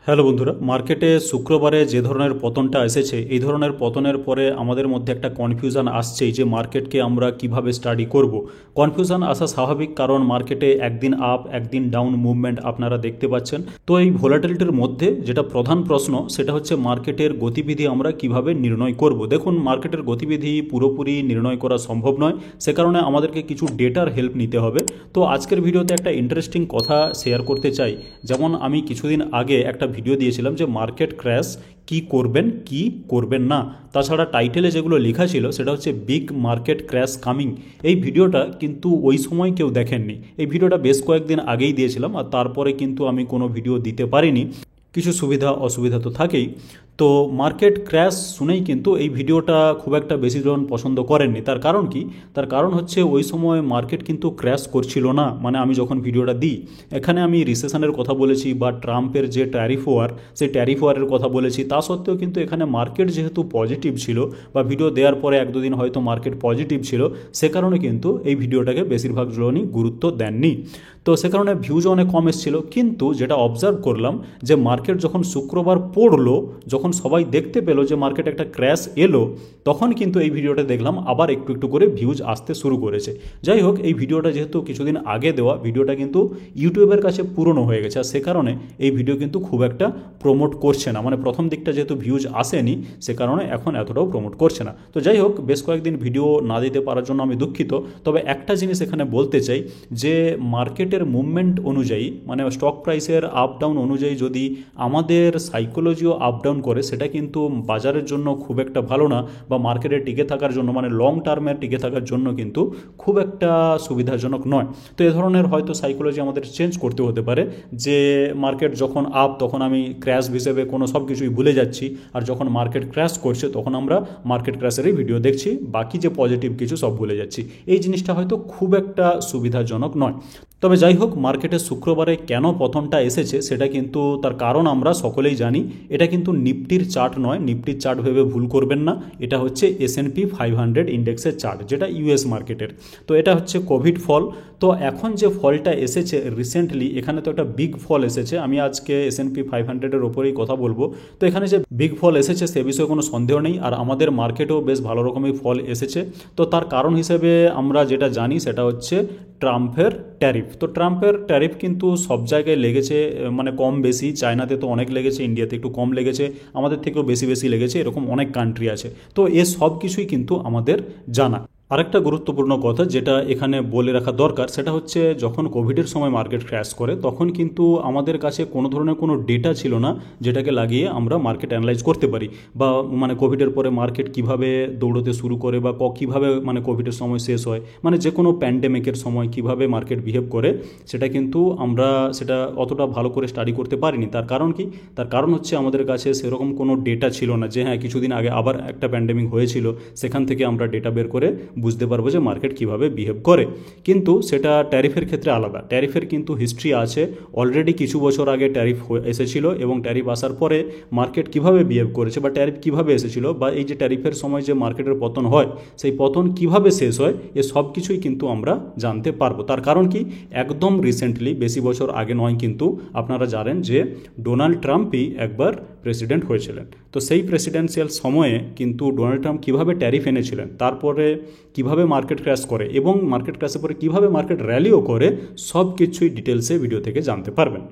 Hello বন্ধুরা, মার্কেটে শুক্রবারে যে ধরনের পতনটা এসেছে, এই ধরনের পতনের পরে আমাদের মধ্যে একটা কনফিউশন আসছেই যে মার্কেটকে আমরা কিভাবে স্টাডি করব। কনফিউশন আসা স্বাভাবিক, কারণ মার্কেটে একদিন আপ একদিন ডাউন মুভমেন্ট আপনারা দেখতে পাচ্ছেন। তো এই ভোলাটিলিটির মধ্যে যেটা প্রধান প্রশ্ন, সেটা হচ্ছে মার্কেটের গতিবিধি আমরা কিভাবে নির্ণয় করব। দেখুন, মার্কেটের গতিবিধি পুরোপুরি নির্ণয় করা সম্ভব নয়, সে কারণে আমাদেরকে কিছু ডেটার হেল্প নিতে হবে। তো আজকের ভিডিওতে একটা ইন্টারেস্টিং কথা শেয়ার করতে চাই। যেমন আমি কিছুদিন আগে একটা ভিডিও দিয়েছিলাম যে মার্কেট ক্র্যাশ কি করবেন কি করবেন না। তাছাড়া টাইটেলে যেগুলো লেখা ছিল সেটা হচ্ছে বিগ মার্কেট ক্র্যাশ কামিং। এই ভিডিওটা কিন্তু ওই সময় কেউ দেখেননি। এই ভিডিওটা বেশ কয়েকদিন আগেই দিয়েছিলাম, আর তারপরে কিন্তু আমি কোনো ভিডিও দিতে পারিনি। কিছু সুবিধা অসুবিধা তো থাকেই। তো মার্কেট ক্র্যাশ শুনেই কিন্তু এই ভিডিওটা খুব একটা বেশি জন পছন্দ করেননি। তার কারণ কি? তার কারণ হচ্ছে ওই সময় মার্কেট কিন্তু ক্র্যাশ করছিল না। মানে আমি যখন ভিডিওটা দিই, এখানে আমি রিসেশনের কথা বলেছি বা ট্রাম্পের যে ট্যারিফ ওয়ার, সেই ট্যারিফ ওয়ারের কথা বলেছি। তা সত্ত্বেও কিন্তু এখানে মার্কেট যেহেতু পজিটিভ ছিল, বা ভিডিও দেওয়ার পরে এক দুদিন হয়তো মার্কেট পজিটিভ ছিল, সে কারণে কিন্তু এই ভিডিওটাকে বেশিরভাগ জনই গুরুত্ব দেননি। তো সে কারণে ভিউজ অনেক কম এসেছিল। কিন্তু যেটা অবজার্ভ করলাম, যে মার্কেট যখন শুক্রবার পড়লো, যখন সবাই দেখতে পেলো যে মার্কেট একটা ক্র্যাশ এলো, তখন কিন্তু এই ভিডিওটা দেখলাম আবার একটু একটু করে ভিউজ আসতে শুরু করেছে। যাই হোক, এই ভিডিওটা যেহেতু কিছুদিন আগে দেওয়া, ভিডিওটা কিন্তু ইউটিউবের কাছে পুরনো হয়ে গেছে, আর সে কারণে এই ভিডিও কিন্তু খুব একটা প্রমোট করছে না। মানে প্রথম দিকটা যেহেতু ভিউজ আসেনি, সে কারণে এখন এতটাও প্রমোট করছে না। তো যাই হোক, বেশ কয়েকদিন ভিডিও না দিতে পারার জন্য আমি দুঃখিত। তবে একটা জিনিস এখানে বলতে চাই, যে মার্কেটের মুভমেন্ট অনুযায়ী, মানে স্টক প্রাইসের আপ ডাউন অনুযায়ী যদি আমাদের সাইকোলজিও আপ ডাউন করে, সেটা কিন্তু বাজারের জন্য খুব একটা ভালো না, বা মার্কেটে টিকে থাকার জন্য, মানে লং টার্মে টিকে থাকার জন্য কিন্তু খুব একটা সুবিধাজনক নয়। তো এ ধরনের হয়তো সাইকোলজি আমাদের চেঞ্জ করতে হতে পারে, যে মার্কেট যখন আপ তখন আমি ক্র্যাশ হিসেবে কোনো সব কিছুই ভুলে যাচ্ছি, আর যখন মার্কেট ক্র্যাশ করছে তখন আমরা মার্কেট ক্র্যাশেরই ভিডিও দেখছি, বাকি যে পজিটিভ কিছু সব ভুলে যাচ্ছি। এই জিনিসটা হয়তো খুব একটা সুবিধাজনক নয়। তবে যাই হোক, মার্কেটে শুক্রবারে কেন পতনটা এসেছে সেটা কিন্তু তার কারণ আমরা সকলেই জানি। এটা কিন্তু নিফটির চার্ট নয়, নিফটির চার্ট ভেবে ভুল করবেন না। এটা হচ্ছে S&P 500 ইন্ডেক্সের চার্ট, যেটা ইউএস মার্কেটের। তো এটা হচ্ছে কোভিড ফল। তো এখন যে ফলটা এসেছে রিসেন্টলি, এখানে তো একটা বিগ ফল এসেছে। আমি আজকে S&P 500-এর ওপরেই কথা বলবো। তো এখানে যে বিগ ফল এসেছে সে বিষয়ে কোনো সন্দেহ নেই, আর আমাদের মার্কেটেও বেশ ভালো রকমের ফল এসেছে। তো তার কারণ হিসেবে আমরা যেটা জানি সেটা হচ্ছে ট্রাম্পের ট্যারিফ। তো ট্রাম্পের ট্যারিফ কিন্তু সব জায়গায় লেগেছে, মানে কম বেশি। চায়নাতে তো অনেক লেগেছে, ইন্ডিয়াতে একটু কম লেগেছে, আমাদের থেকেও বেশি বেশি লেগেছে, এরকম অনেক কান্ট্রি আছে। তো এ সব কিছুই কিন্তু আমাদের জানা। আরেকটা গুরুত্বপূর্ণ কথা যেটা এখানে বলে রাখা দরকার, সেটা হচ্ছে যখন কোভিডের সময় মার্কেট ক্র্যাশ করে, তখন কিন্তু আমাদের কাছে কোনো ধরনের কোনো ডেটা ছিল না যেটাকে লাগিয়ে আমরা মার্কেট অ্যানালাইজ করতে পারি, বা মানে কোভিডের পরে মার্কেট কিভাবে দৌড়তে শুরু করে, বা কীভাবে মানে কোভিডের সময় শেষ হয়, মানে যে কোনো প্যান্ডেমিকের সময় কিভাবে মার্কেট বিহেভ করে, সেটা কিন্তু আমরা সেটা অতটা ভালো করে স্টাডি করতে পারিনি। তার কারণ কি? তার কারণ হচ্ছে আমাদের কাছে সেরকম কোনো ডেটা ছিল না, যে হ্যাঁ কিছুদিন আগে আবার একটা প্যান্ডেমিক হয়েছিল, সেখান থেকে আমরা ডেটা বের করে বুঝতে পারবো যে মার্কেট কিভাবে বিহেভ করে। কিন্তু সেটা ট্যারিফের ক্ষেত্রে আলাদা। ট্যারিফের কিন্তু হিস্ট্রি আছে, অলরেডি কিছু বছর আগে ট্যারিফ এসেছিল, এবং ট্যারিফ আসার পরে মার্কেট কিভাবে বিহেভ করেছে, বা ট্যারিফ কিভাবে এসেছিল, বা এই যে ট্যারিফের সময় যে মার্কেটের পতন হয়, সেই পতন কিভাবে শেষ হয়, এ সব কিছুই কিন্তু আমরা জানতে পারবো। তার কারণ কি? একদম রিসেন্টলি, বেশি বছর আগে নয়, কিন্তু আপনারা জানেন যে ডোনাল্ড ট্রাম্পই একবার প্রেসিডেন্ট হয়েছিলেন। তো সেই প্রেসিডেন্সিয়াল সময়ে কিন্তু ডোনাল্ড ট্রাম্প কীভাবে ট্যারিফ এনেছিলেন, তারপরে কিভাবে মার্কেট ক্র্যাশ করে, এবং মার্কেট ক্র্যাশের পরে কীভাবে মার্কেট র্যালিও করে, সব কিছুই ডিটেলসে ভিডিও থেকে জানতে পারবেন।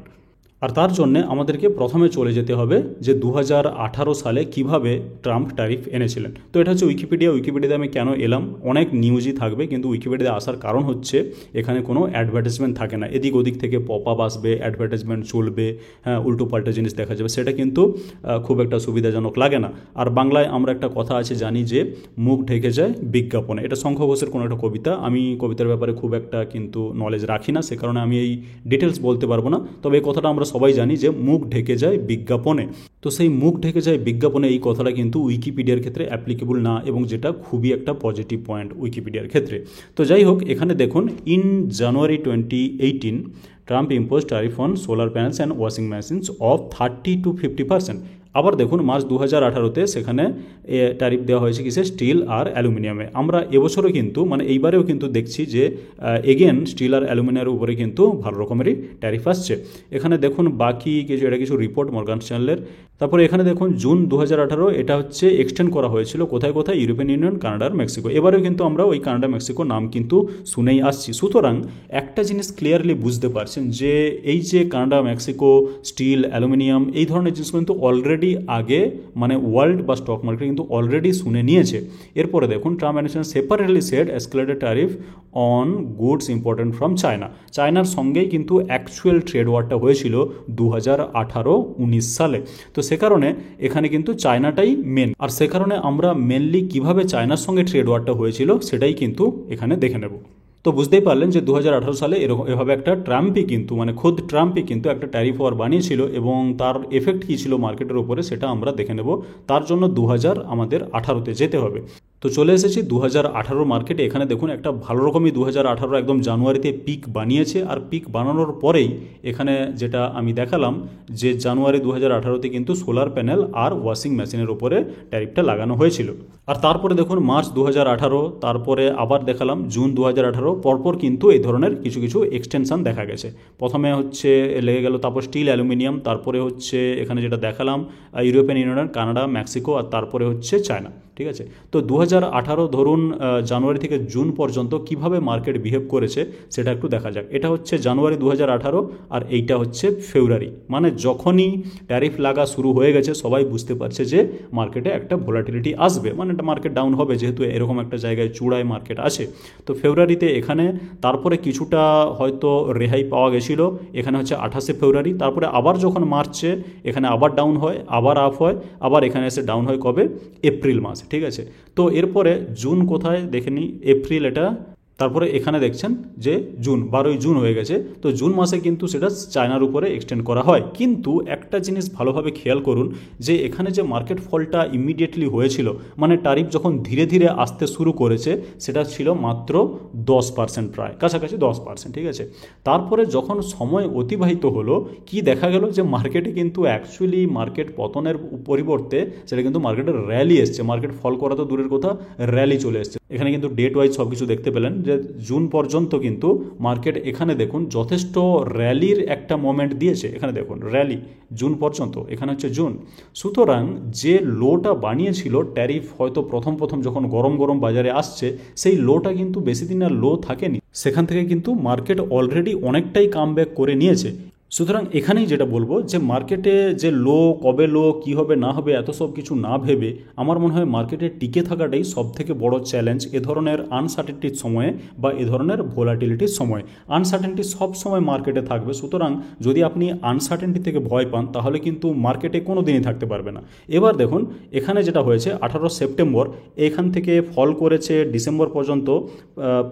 আর তার জন্যে আমাদেরকে প্রথমে চলে যেতে হবে যে 2018 সালে কিভাবে ট্রাম্প ট্যারিফ এনেছিলেন। তো এটা হচ্ছে উইকিপিডিয়াতে আমি কেন এলাম, অনেক নিউজই থাকবে, কিন্তু উইকিপিডিয়াতে আসার কারণ হচ্ছে এখানে কোনো অ্যাডভার্টাইজমেন্ট থাকে না। এদিক ওদিক থেকে পপ আপ আসবে, অ্যাডভার্টাইজমেন্ট চলবে, হ্যাঁ উল্টো পাল্টা জিনিস দেখা যাবে, সেটা কিন্তু খুব একটা সুবিধাজনক লাগে না। আর বাংলায় আমরা একটা কথা আছে জানি, যে মুখ ঢেকে যায় বিজ্ঞাপনে। এটা শঙ্খ ঘোষের কোনো একটা কবিতা। আমি কবিতার ব্যাপারে খুব একটা কিন্তু নলেজ রাখি না, সে কারণে আমি এই ডিটেলস বলতে পারবো না। তবে এই কথাটা আমরা সবাই জানি যে মুখ ঢেকে যায় বিজ্ঞাপনে। তো সেই মুখ ঢেকে যায় বিজ্ঞাপনে, এই কথাটা কিন্তু উইকিপিডিয়ার ক্ষেত্রে অ্যাপ্লিকেবল না, এবং যেটা খুবই একটা পজিটিভ পয়েন্ট উইকিপিডিয়ার ক্ষেত্রে। তো যাই হোক, এখানে দেখুন, in January 2018 Trump impose tariff on solar panels and washing machines of 30 to 50%. আবার দেখুন মার্চ 2018-তে সেখানে ট্যারিফ দেওয়া হয়েছে কিসে, স্টিল আর অ্যালুমিনিয়ামে। আমরা এবছরও কিন্তু মানে এইবারেও কিন্তু দেখছি যে এগেন স্টিল আর অ্যালুমিনিয়ামের উপরে কিন্তু ভালো রকমেরই ট্যারিফ আসছে। এখানে দেখুন বাকি কিছু রিপোর্ট মর্গান স্ট্যানলের। তারপরে এখানে দেখুন জুন 2018 এটা হচ্ছে এক্সটেন্ড করা হয়েছিল কোথায় কোথায়, ইউরোপিয়ান ইউনিয়ন, কানাডা আর মেক্সিকো। এবারেও কিন্তু আমরা ওই কানাডা মেক্সিকো নাম কিন্তু শুনেই আসছি। সুতরাং একটা জিনিস ক্লিয়ারলি বুঝতে পারছেন যে এই যে কানাডা, মেক্সিকো, স্টিল, অ্যালুমিনিয়াম এই ধরনের জিনিসগুলো কিন্তু অলরেডি আগে মানে ওয়ার্ল্ড বা স্টক মার্কেট কিন্তু অলরেডি শুনে নিয়েছে। এরপরে দেখুন Trump administration separately said escalated tariff on goods imported from China. চায়নার সঙ্গেই কিন্তু অ্যাকচুয়াল ট্রেড ওয়ারটা হয়েছিল 2018-19 সালে। তো সে কারণে এখানে কিন্তু চায়নাটাই মেন, আর সে কারণে আমরা মেনলি কিভাবে চায়নার সঙ্গে ট্রেড ওয়ারটা হয়েছিল সেটাই কিন্তু এখানে দেখে নেব। তো বুঝতেই পারলেন যে 2018 সালে এভাবে একটা ট্রাম্পই কিন্তু মানে খোদ ট্রাম্পই কিন্তু একটা ট্যারিফ ওয়ার বানিয়েছিল এবং তার এফেক্ট কী ছিল মার্কেটের উপরে সেটা আমরা দেখে নেব। তার জন্য 2018-তে যেতে হবে। তো চলে এসেছি 2018 মার্কেটে। এখানে দেখুন একটা ভালো রকমই 2018 একদম জানুয়ারিতে পিক বানিয়েছে, আর পিক বানানোর পরেই এখানে যেটা আমি দেখালাম যে জানুয়ারি 2018-তে কিন্তু সোলার প্যানেল আর ওয়াশিং মেশিনের উপরে ট্যারিফটা লাগানো হয়েছিল। আর তারপরে দেখুন মার্চ 2018, তারপরে আবার দেখালাম জুন 2018, পরপর কিন্তু এই ধরনের কিছু কিছু এক্সটেনশন দেখা গেছে। প্রথমে হচ্ছে লেগে গেল, তারপর স্টিল, অ্যালুমিনিয়াম, তারপরে হচ্ছে এখানে যেটা দেখালাম ইউরোপিয়ান ইউনিয়ন, কানাডা, মেক্সিকো, আর তারপরে হচ্ছে চায়না। ঠিক আছে, তো 2018 ধরুন জানুয়ারি থেকে জুন পর্যন্ত কিভাবে মার্কেট বিহেভ করেছে সেটা একটু দেখা যাক। এটা হচ্ছে জানুয়ারি 2018 আর এইটা হচ্ছে ফেব্রুয়ারি। মানে যখনই ট্যারিফ লাগা শুরু হয়ে গেছে সবাই বুঝতে পারছে যে মার্কেটে একটা ভোলাটিলিটি আসবে, মানে একটা মার্কেট ডাউন হবে, যেহেতু এরকম একটা জায়গায় চূড়ায় মার্কেট আছে। তো ফেব্রুয়ারিতে এখানে তারপরে কিছুটা হয়তো রেহাই পাওয়া গেছিল, এখানে হচ্ছে 28শে ফেব্রুয়ারি। তারপরে আবার যখন মার্চে এখানে আবার ডাউন হয়, আবার আপ হয়, আবার এখানে এসে ডাউন হয় কবে, এপ্রিল মাসে। ঠিক আছে, তো এরপরে জুন কোথায় দেখে নিই, এপ্রিল এটা, তারপরে এখানে দেখছেন যে জুন, 12ই জুন হয়ে গেছে। তো জুন মাসে কিন্তু সেটা চায়নার উপরে এক্সটেন্ড করা হয়। কিন্তু একটা জিনিস ভালোভাবে খেয়াল করুন যে এখানে যে মার্কেট ফলটা ইমিডিয়েটলি হয়েছিল, মানে ট্যারিফ যখন ধীরে ধীরে আসতে শুরু করেছে সেটা ছিল মাত্র 10%, প্রায় কাছাকাছি 10%। ঠিক আছে, তারপরে যখন সময় অতিবাহিত হলো কি দেখা গেল যে মার্কেটে কিন্তু অ্যাকচুয়ালি মার্কেট পতনের পরিবর্তে সেটা কিন্তু মার্কেটের র্যালি এসছে। মার্কেট ফল করা তো দূরের কথা, র্যালি চলে এসছে। এখানে কিন্তু ডেট ওয়াইজ সব কিছু দেখতে পেলেন যে জুন পর্যন্ত কিন্তু মার্কেট এখানে দেখুন যথেষ্ট র্যালির একটা মোমেন্ট দিয়েছে। এখানে দেখুন র্যালি জুন পর্যন্ত, এখানে হচ্ছে জুন। সুতরাং যে লোটা বানিয়েছিল ট্যারিফ হয়তো প্রথম যখন গরম গরম বাজারে আসছে, সেই লোটা কিন্তু বেশি দিন আর লো থাকেনি, সেখান থেকে কিন্তু মার্কেট অলরেডি অনেকটাই কামব্যাক করে নিয়েছে। সুতরাং এখানেই যেটা বলবো যে মার্কেটে যে লো, কবে লো, কী হবে না হবে এত সব কিছু না ভেবে আমার মনে হয় মার্কেটে টিকে থাকাটাই সবথেকে বড় চ্যালেঞ্জ এ ধরনের আনসার্টেনটির সময়ে বা এ ধরনের ভোলাটিলিটির সময়। আনসার্টেনটি সব সময় মার্কেটে থাকবে। সুতরাং যদি আপনি আনসার্টেনটি থেকে ভয় পান তাহলে কিন্তু মার্কেটে কোনো দিনই থাকতে পারবে না। এবার দেখুন এখানে যেটা হয়েছে 18 সেপ্টেম্বর এখান থেকে ফল করেছে ডিসেম্বর পর্যন্ত,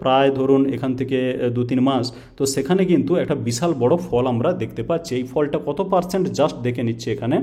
প্রায় ধরুন এখান থেকে 2-3 মাস। তো সেখানে কিন্তু একটা বিশাল বড় ফল আমরা দেখতে পাচ্ছি। এই ফলটা কত পার্সেন্ট জাস্ট দেখে নিচ্ছে এখানে।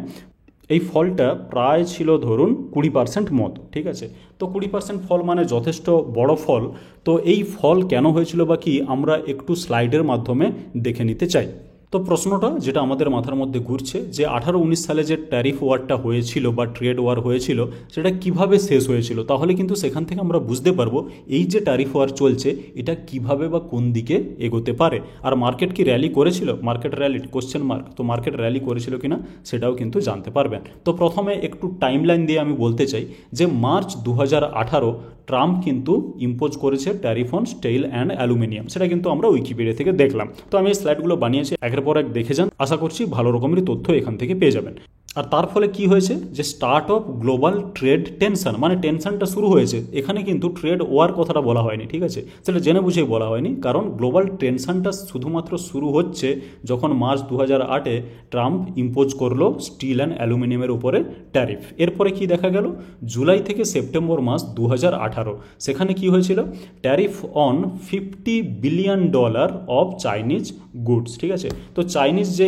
এই ফলটা প্রায় ছিল ধরুন 20% মতো। ঠিক আছে, তো 20% ফল মানে যথেষ্ট বড় ফল। তো এই ফল কেন হয়েছিল বা কি আমরা একটু স্লাইডের মাধ্যমে দেখে নিতে চাই। তো প্রশ্নটা যেটা আমাদের মাথার মধ্যে ঘুরছে যে 18-19 সালে যে ট্যারিফ ওয়ারটা হয়েছিল বা ট্রেড ওয়ার হয়েছিল সেটা কিভাবে শেষ হয়েছিল, তাহলে কিন্তু সেখান থেকে আমরা বুঝতে পারবো এই যে ট্যারিফ ওয়ার চলছে এটা কিভাবে বা কোন দিকে এগোতে পারে। আর মার্কেট কি র্যালি করেছিল, মার্কেট র্যালি কোশ্চেন মার্ক, তো মার্কেট র্যালি করেছিল কিনা সেটাও কিন্তু জানতে পারবেন। তো প্রথমে একটু টাইমলাইন দিয়ে আমি বলতে চাই যে মার্চ 2018 ট্রাম্প কিন্তু ইম্পোজ করেছে tariff on steel and aluminium. সেটা কিন্তু আমরা উইকিপিডিয়া থেকে দেখলাম। তো আমি এই স্লাইডগুলো বানিয়েছি, একের পর এক দেখে যান, আশা করছি ভালো রকমের তথ্য এখান থেকে পেয়ে যাবেন। আর তার ফলে কি হয়েছে যে start of global trade tension, মানে টেনশনটা শুরু হয়েছে। এখানে কিন্তু ট্রেড ওয়ার কথাটা বলা হয়নি, ঠিক আছে, সেটা জেনে বুঝেই বলা হয়নি, কারণ গ্লোবাল টেনশনটা শুধুমাত্র শুরু হচ্ছে যখন মার্চ 2008-এ ট্রাম্প ইম্পোজ করলো স্টিল অ্যান্ড অ্যালুমিনিয়ামের উপরে ট্যারিফ। এরপরে কি দেখা গেল, জুলাই থেকে সেপ্টেম্বর মাস 2018 সেখানে কি হয়েছিল, tariff on $50 billion of Chinese goods. ঠিক আছে, তো চাইনিজ যে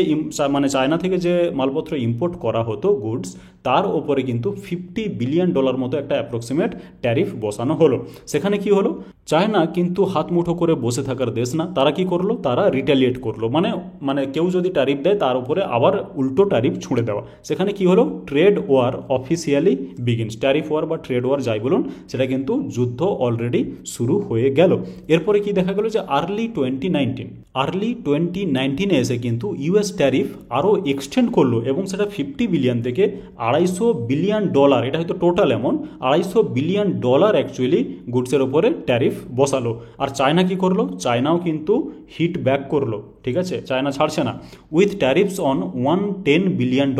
মানে চায়না থেকে যে মালপত্র ইম্পোর্ট করা করা হতো গুডস, তার ওপরে কিন্তু $50 বিলিয়ন মতো একটা অ্যাপ্রক্সিমেট ট্যারিফ বসানো হলো। সেখানে কি হলো, চায়না কিন্তু হাত মুঠো করে বসে থাকার দেশ না, তারা কি করলো, তারা রিটালিয়েট করলো, মানে মানে কেউ যদি ট্যারিফ দেয় তার উপরে আবার উল্টো ট্যারিফ ছুঁড়ে দেওয়া। সেখানে কি হলো, trade war officially begins. Tariff war বা ট্রেড ওয়ার যাই বলুন, সেটা কিন্তু যুদ্ধ অলরেডি শুরু হয়ে গেল। এরপরে কি দেখা গেল যে আর্লি 2019 এসে কিন্তু ইউএস ট্যারিফ আরও এক্সটেন্ড করলো এবং সেটা $50 বিলিয়ন থেকে $250 বিলিয়ন, এটা হয়তো টোটাল অ্যামাউন্ট, $250 বিলিয়ন অ্যাকচুয়ালি গুডসের ওপরে ট্যারিফ বসালো। আর চায়না কি করলো, চায়নাও কিন্তু হিট ব্যাক করলো, ঠিক আছে, চায়না ছাড়ছে না, with tariffs on $110 billion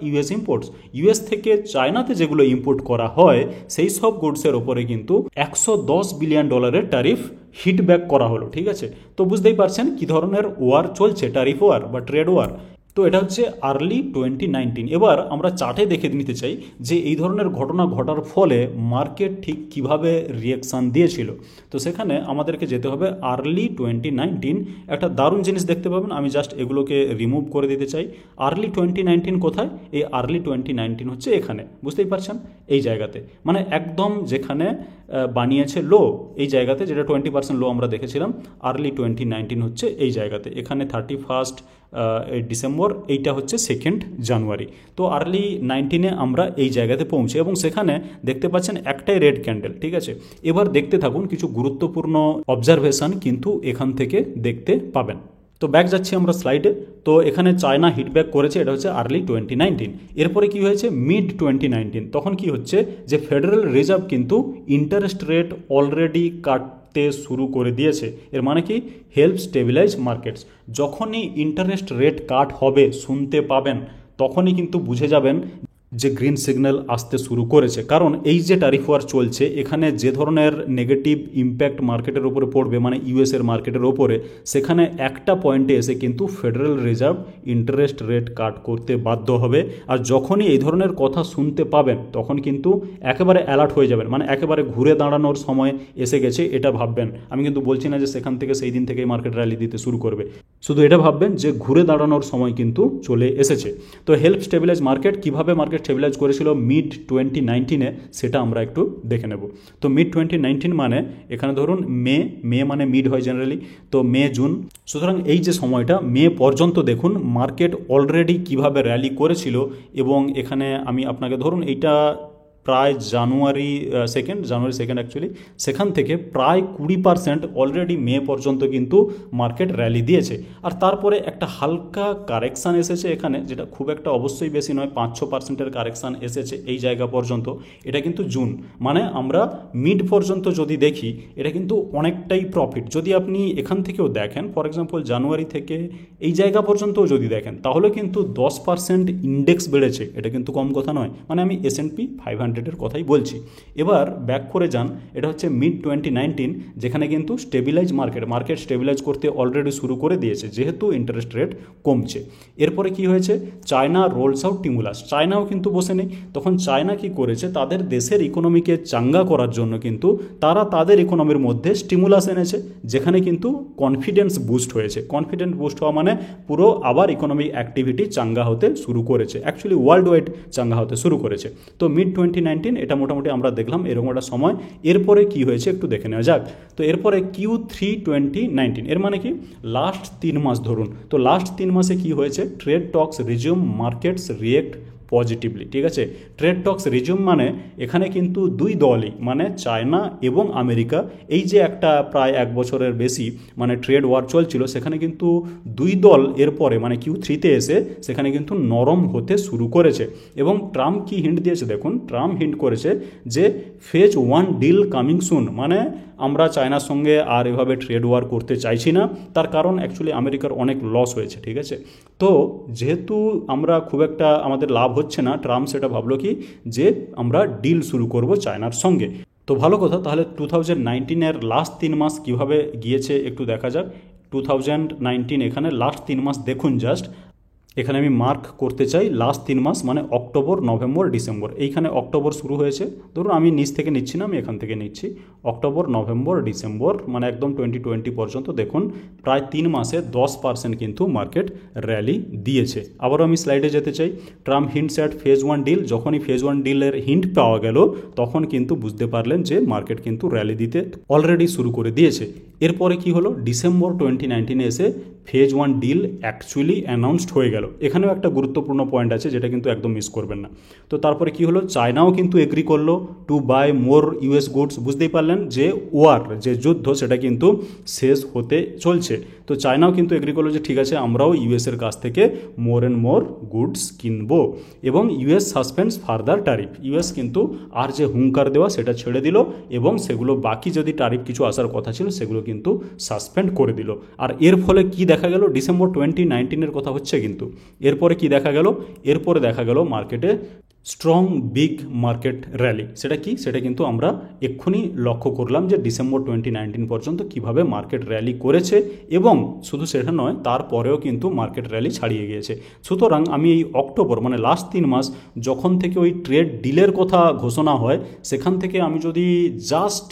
US imports. US থেকে চায়নাতে যেগুলো ইম্পোর্ট করা হয় সেই সব গুডসের ওপরে কিন্তু $110 বিলিয়ন ট্যারিফ হিট ব্যাক করা হলো, ঠিক আছে। তো বুঝতেই পারছেন কি ধরনের ওয়ার চলছে, ট্যারিফ ওয়ার বা ট্রেড ওয়ার। তো এটা হচ্ছে আর্লি 2019। এবার আমরা চার্টে দেখে নিতে চাই যে এই ধরনের ঘটনা ঘটার ফলে মার্কেট ঠিক কিভাবে রিয়াকশান দিয়েছিল। তো সেখানে আমাদেরকে যেতে হবে আর্লি 2019। একটা দারুণ জিনিস দেখতে পাবেন, আমি জাস্ট এগুলোকে রিমুভ করে দিতে চাই। আর্লি 2019 কোথায়, এই আর্লি 2019 হচ্ছে এখানে, বুঝতেই পারছেন, এই জায়গাতে, মানে একদম যেখানে বানিয়েছে লো, এই জায়গাতে যেটা 20% লো আমরা দেখেছিলাম, আর্লি 2019 হচ্ছে এই জায়গাতে। এখানে 31 ডিসেম্বর, এইটা হচ্ছে 2 জানুয়ারি। তো আর্লি 19-এ আমরা এই জায়গাতে পৌঁছে এবং সেখানে দেখতে পাচ্ছেন একটাই রেড ক্যান্ডেল, ঠিক আছে। এবার দেখতে থাকুন, কিছু গুরুত্বপূর্ণ অবজারভেশন কিন্তু এখান থেকে দেখতে পাবেন। তো ব্যাক যাচ্ছি আমরা স্লাইডে। তো এখানে চায়না হিটব্যাক করেছে, এটা হচ্ছে আর্লি 2019। এরপরে কি হয়েছে, মিড 2019, তখন কি হচ্ছে যে ফেডারেল রিজার্ভ কিন্তু ইন্টারেস্ট রেট অলরেডি কাটতে শুরু করে দিয়েছে। এর মানে কি, হেল্প স্টেবিলাইজ মার্কেটস। যখনই ইন্টারেস্ট রেট কাট হবে শুনতে পাবেন, তখনই কিন্তু বুঝে যাবেন যে গ্রিন সিগন্যাল আসতে শুরু করেছে। কারণ এই যে ট্যারিফ ওয়ার চলছে, এখানে যে ধরনের নেগেটিভ ইম্প্যাক্ট মার্কেটের উপরে পড়বে, মানে ইউএসের মার্কেটের ওপরে, সেখানে একটা পয়েন্টে এসে কিন্তু ফেডারেল রিজার্ভ ইন্টারেস্ট রেট কাট করতে বাধ্য হবে। আর যখনই এই ধরনের কথা শুনতে পাবেন, তখন কিন্তু একেবারে অ্যালার্ট হয়ে যাবেন, মানে একেবারে ঘুরে দাঁড়ানোর সময় এসে গেছে এটা ভাববেন। আমি কিন্তু বলছি না যে সেখান থেকে সেই দিন থেকেই মার্কেট র্যালি দিতে শুরু করবে, শুধু এটা ভাববেন যে ঘুরে দাঁড়ানোর সময় কিন্তু চলে এসেছে। তো হেল্প স্টেবিলাইজ মার্কেট, কীভাবে মার্কেট স্টেবিলাইজ করেছিল মিড 2019-এ, সেটা আমরা একটু দেখে নেব। তো মিড 2019 মানে এখানে ধরুন মে মানে মিড হয় জেনারেলি, তো মে জুন, সুতরাং এই যে সময়টা মে পর্যন্ত দেখুন মার্কেট অলরেডি কিভাবে র্যালি করেছিল। এবং এখানে আমি আপনাকে ধরুন এইটা প্রায় জানুয়ারি 2 অ্যাকচুয়ালি, সেখান থেকে প্রায় 20% অলরেডি মে পর্যন্ত কিন্তু মার্কেট র্যালি দিয়েছে। আর তারপরে একটা হালকা কারেকশান এসেছে এখানে, যেটা খুব একটা অবশ্যই বেশি নয়, 5-6%-এর কারেকশান এসেছে এই জায়গা পর্যন্ত। এটা কিন্তু জুন, মানে আমরা মিড পর্যন্ত যদি দেখি, এটা কিন্তু অনেকটাই প্রফিট। যদি আপনি এখান থেকেও দেখেন, ফর এক্সাম্পল জানুয়ারি থেকে এই জায়গা পর্যন্তও যদি দেখেন, তাহলে কিন্তু 10% ইন্ডেক্স বেড়েছে, এটা কিন্তু কম কথা নয়। মানে আমি S&P 500-এর কথাই বলছি। এবার ব্যাক করে যান, এটা হচ্ছে মিড 2019, যেখানে কিন্তু স্টেবিলাইজ মার্কেট স্টেবিলাইজ করতে অলরেডি শুরু করে দিয়েছে, যেহেতু ইন্টারেস্ট রেট কমছে। এরপরে কি হয়েছে, চায়না রোলস আউট স্টিমুলাস। চায়নাও কিন্তু বসে নেই, তখন চায়না কি করেছে, তাদের দেশের ইকোনমিকে চাঙ্গা করার জন্য কিন্তু তারা তাদের ইকোনমির মধ্যে স্টিমুলাস এনেছে, যেখানে কিন্তু কনফিডেন্স বুস্ট হয়েছে। কনফিডেন্স বুস্ট হওয়া মানে পুরো আবার ইকোনমিক অ্যাক্টিভিটি চাঙ্গা হতে শুরু করেছে, অ্যাকচুয়ালি ওয়ার্ল্ড ওয়াইড চাঙ্গা হতে শুরু করেছে। তো মিড 2019 এটা মোটামুটি আমরা দেখলাম এরকম একটা সময়। এরপরে কি হয়েছে একটু দেখে নেওয়া যাক। তো এরপরে Q3 2019, এর মানে কি লাস্ট 3 মাস ধরুন। তো লাস্ট 3 মাসে কি হয়েছে, ট্রেড টক্স রিজিউম, মার্কেটস রিয়েক্ট পজিটিভলি, ঠিক আছে। ট্রেড টক্স রিজিউম মানে এখানে কিন্তু দুই দলই, মানে চায়না এবং আমেরিকা, এই যে একটা প্রায় 1 বছরের বেশি মানে ট্রেড ওয়ার চলছিল, সেখানে কিন্তু দুই দল এরপরে মানে Q3-তে এসে সেখানে কিন্তু নরম হতে শুরু করেছে। এবং ট্রাম্প কি হিন্ট দিয়েছে দেখুন, ট্রাম্প হিন্ট করেছে যে ফেজ 1 ডিল কামিং সুন, মানে আমরা চায়নার সঙ্গে আর এভাবে ট্রেড ওয়ার করতে চাইছি না। তার কারণ অ্যাকচুয়ালি আমেরিকার অনেক লস হয়েছে, ঠিক আছে। তো যেহেতু আমরা খুব একটা আমাদের লাভ হচ্ছে না, ট্রাম্প সেটা ভাবলো কি যে আমরা ডিল শুরু করব চায়নার সঙ্গে। তো ভালো কথা, তাহলে 2019-এর লাস্ট 3 মাস কীভাবে গিয়েছে একটু দেখা যাক। 2019 এখানে লাস্ট 3 মাস দেখুন জাস্ট, এখানে আমি মার্ক করতে চাই লাস্ট 3 মাস, মানে অক্টোবর, নভেম্বর, ডিসেম্বর। এইখানে অক্টোবর শুরু হয়েছে, ধরুন আমি নিচ থেকে নিচ্ছি না, আমি এখান থেকে নিচ্ছি। অক্টোবর, নভেম্বর, ডিসেম্বর, মানে একদম 2020 পর্যন্ত দেখুন প্রায় 3 মাসে 10% কিন্তু মার্কেট র্যালি দিয়েছে। আবারও আমি স্লাইডে যেতে চাই। Trump hints at phase 1 deal, যখনই ফেজ 1 ডিলের হিন্ট পাওয়া গেল তখন কিন্তু বুঝতে পারলেন যে মার্কেট কিন্তু র্যালি দিতে অলরেডি শুরু করে দিয়েছে। এরপরে কি হলো, ডিসেম্বর 2019 এসে ফেজ 1 ডিল অ্যাকচুয়ালি অ্যানাউন্সড হয়ে গেল। এখানেও একটা গুরুত্বপূর্ণ পয়েন্ট আছে যেটা কিন্তু একদম মিস করবেন না। তো তারপরে কি হলো, চায়নাও কিন্তু এগ্রি করলো to buy more US goods. বুঝতেই পারলেন যে ওয়ার, যে যুদ্ধ, সেটা কিন্তু শেষ হতে চলছে। তো চায়নাও কিন্তু এগ্রি করলো যে ঠিক আছে, আমরাও ইউএসের কাছ থেকে মোর অ্যান্ড মোর গুডস কিনবো। এবং ইউএস সাসপেন্ডস ফার্দার ট্যারিফ, ইউএস কিন্তু আর যে হুঙ্কার দেওয়া সেটা ছেড়ে দিল এবং সেগুলো বাকি যদি ট্যারিফ কিছু আসার কথা ছিল সেগুলো কিন্তু সাসপেন্ড করে দিল। আর এর ফলে কি দেখা গেল, ডিসেম্বর 2019 কথা হচ্ছে কিন্তু। এরপরে কি দেখা গেল, এরপরে দেখা গেল মার্কেটে স্ট্রং বিগ মার্কেট র্যালি। সেটা কি, সেটা কিন্তু আমরা এক্ষুনি লক্ষ্য করলাম যে ডিসেম্বর 2019 পর্যন্ত কিভাবে মার্কেট র্যালি করেছে, এবং শুধু সেটা নয় তারপরেও কিন্তু মার্কেট র্যালি ছাড়িয়ে গিয়েছে। সুতরাং আমি এই অক্টোবর, মানে লাস্ট 3 মাস যখন থেকে ওই ট্রেড ডিলের কথা ঘোষণা হয়, সেখান থেকে আমি যদি জাস্ট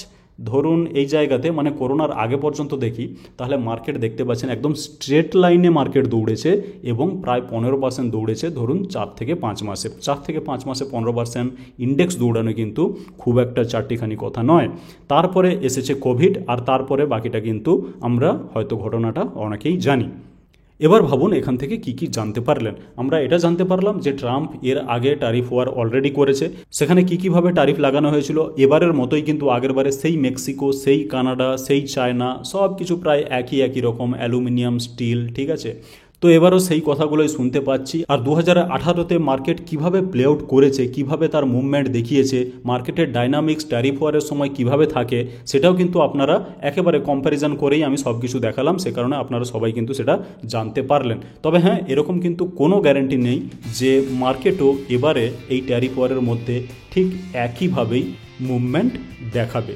ধরুন এই জায়গাতে মানে করোনার আগে পর্যন্ত দেখি, তাহলে মার্কেট দেখতে পাচ্ছেন একদম স্ট্রেট লাইনে মার্কেট দৌড়েছে এবং প্রায় 15% দৌড়েছে ধরুন 4 থেকে 5 মাসে। 4 থেকে 5 মাসে 15% ইন্ডেক্স দৌড়ানো কিন্তু খুব একটা চারটিখানি কথা নয়। তারপরে এসেছে কোভিড, আর তারপরে বাকিটা কিন্তু আমরা হয়তো ঘটনাটা অনেকেই জানি। এবার ভাবুন এখান থেকে কি কি জানতে পারলেন। আমরা এটা জানতে পারলাম যে ট্রাম্প এর আগে ট্যারিফ ওয়ার অলরেডি করেছে, সেখানে কি কিভাবে ট্যারিফ লাগানো হয়েছিল। এবারের মতোই কিন্তু আগের বারে সেই মেক্সিকো, সেই কানাডা, সেই চায়না, সব কিছু প্রায় একই রকম, অ্যালুমিনিয়াম, স্টিল, ঠিক আছে। তো এবারও সেই কথাগুলোই শুনতে পাচ্ছি। আর 2018তে মার্কেট কিভাবে প্লে আউট করেছে, কিভাবে তার মুভমেন্ট দেখিয়েছে, মার্কেটের ডাইনামিক্স ট্যারিফ ওয়ারের সময় কিভাবে থাকে, সেটাও কিন্তু আপনারা একেবারে কম্প্যারিজন করেই আমি সব কিছু দেখালাম। সে কারণে আপনারা সবাই কিন্তু সেটা জানতে পারলেন। তবে হ্যাঁ, এরকম কিন্তু কোনো গ্যারান্টি নেই যে মার্কেটও এবারে এই ট্যারিফ ওয়ারের মধ্যে ঠিক একইভাবেই মুভমেন্ট দেখাবে।